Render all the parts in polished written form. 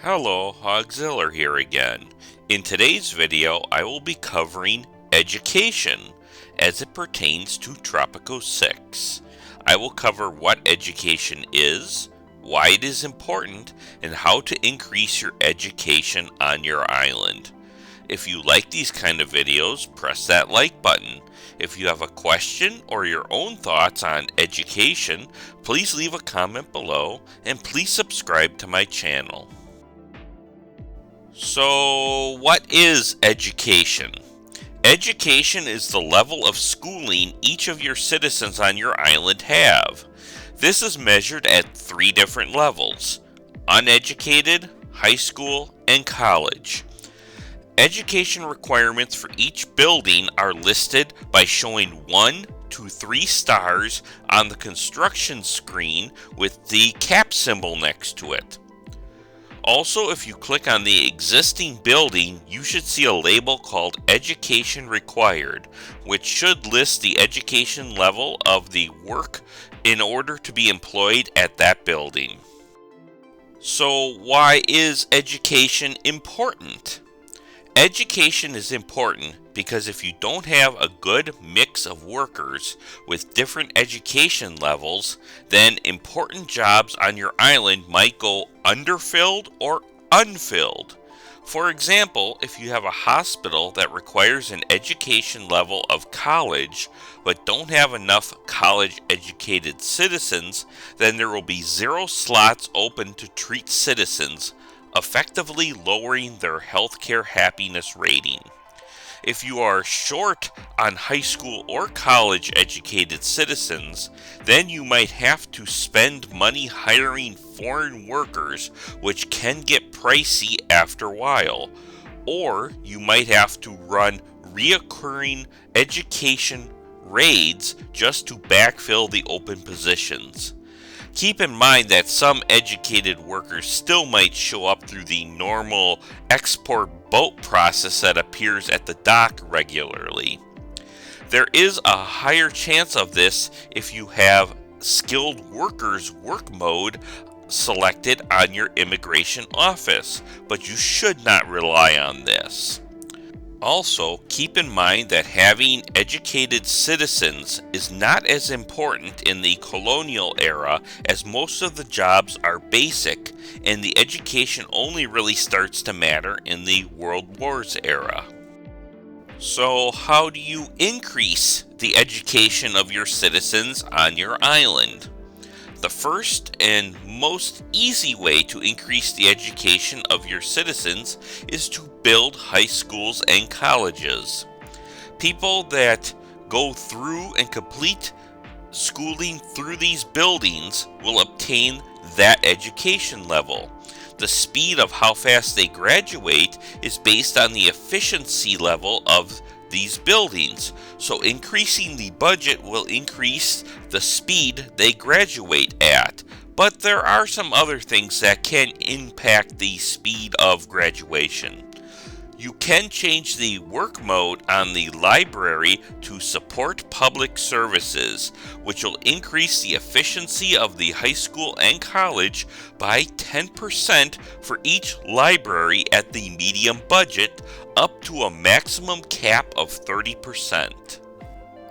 Hello, Hogziller here again. In today's video, I will be covering education as it pertains to Tropico 6. I will cover what education is, why it is important, and how to increase your education on your island. If you like these kind of videos, press that like button. If you have a question or your own thoughts on education, please leave a comment below and please subscribe to my channel. So, what is education? Education is the level of schooling each of your citizens on your island have. This is measured at 3 different levels: uneducated, high school, and college. Education requirements for each building are listed by showing 1 to 3 stars on the construction screen with the cap symbol next to it. Also, if you click on the existing building, you should see a label called Education Required, which should list the education level of the work in order to be employed at that building. So, why is education important? Education is important because if you don't have a good mix of workers with different education levels, then important jobs on your island might go underfilled or unfilled. For example, if you have a hospital that requires an education level of college but don't have enough college-educated citizens, then there will be 0 slots open to treat citizens, effectively lowering their healthcare happiness rating. If you are short on high school or college educated citizens, then you might have to spend money hiring foreign workers, which can get pricey after a while, or you might have to run reoccurring education raids just to backfill the open positions. Keep in mind that some educated workers still might show up through the normal export boat process that appears at the dock regularly. There is a higher chance of this if you have skilled workers work mode selected on your immigration office, but you should not rely on this. Also, keep in mind that having educated citizens is not as important in the colonial era, as most of the jobs are basic and the education only really starts to matter in the World Wars era. So, how do you increase the education of your citizens on your island? The first and most easy way to increase the education of your citizens is to build high schools and colleges. People that go through and complete schooling through these buildings will obtain that education level. The speed of how fast they graduate is based on the efficiency level of these buildings, so increasing the budget will increase the speed they graduate at. But there are some other things that can impact the speed of graduation. You can change the work mode on the library to support public services, which will increase the efficiency of the high school and college by 10% for each library at the medium budget, up to a maximum cap of 30%.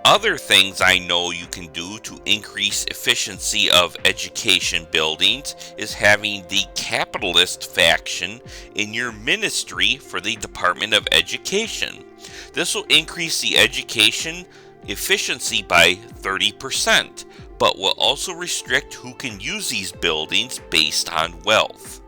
Other things I know you can do to increase efficiency of education buildings is having the capitalist faction in your ministry for the Department of Education. This will increase the education efficiency by 30%, but will also restrict who can use these buildings based on wealth.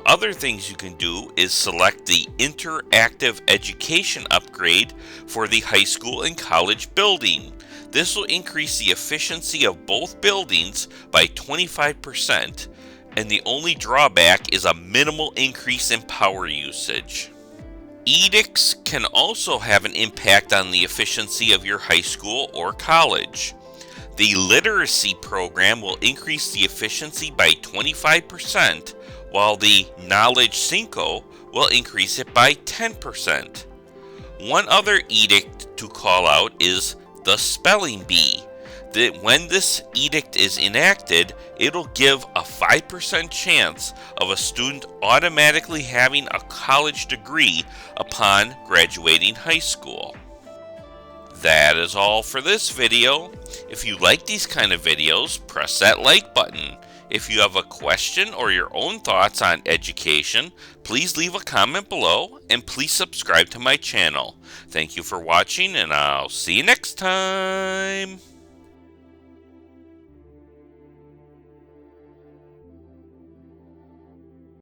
Other things you can do is select the interactive education upgrade for the high school and college building. This will increase the efficiency of both buildings by 25%, and the only drawback is a minimal increase in power usage. Edicts can also have an impact on the efficiency of your high school or college. The literacy program will increase the efficiency by 25%, while the Knowledge Cinco will increase it by 10%. One other edict to call out is the spelling bee. when this edict is enacted, it'll give a 5% chance of a student automatically having a college degree upon graduating high school. That is all for this video. If you like these kind of videos, press that like button. If you have a question or your own thoughts on education, please leave a comment below and please subscribe to my channel. Thank you for watching, and I'll see you next time.